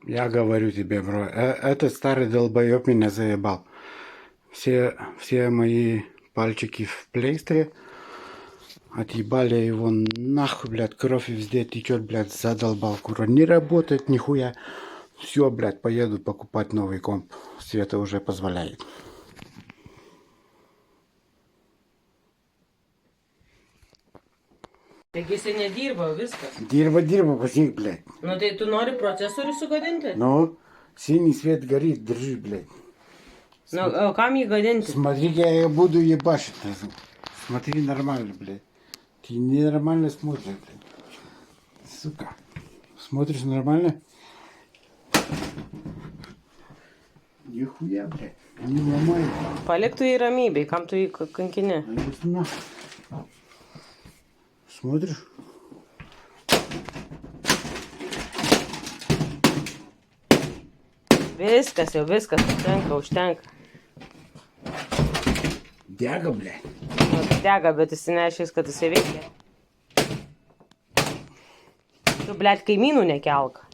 Я говорю тебе, бро, этот старый долбоёб меня заебал. Все мои пальчики в плейстере. Отъебали его нахуй, блядь, кровь везде течет, блядь, задолбал, кура. Не работает нихуя. Все, блядь, поеду покупать новый комп. Света уже позволяет. Taigi jisai nedirba, viskas. Dirba, pasiek, блядь. Nu tai tu nori procesorių sugadinti? Ну, синий свет горит, держи, блядь. Nu, o kam jį gadinti? Смотри, я буду ебашить. Смотри нормально, блядь. Ты ненормально смотришь, блядь. Сука. Смотришь нормально? Нихуя, блядь. Не ломай. Palik tu jį ramybėj, kam tu jį kankini? А иди нахуй. Смотришь? Viskas, jau viskas, užtenka. Dega, блядь. Nu, tai dega, bet jis neaiškis, kad jisai veikia. Tu, blėt, kaimynų nekelk.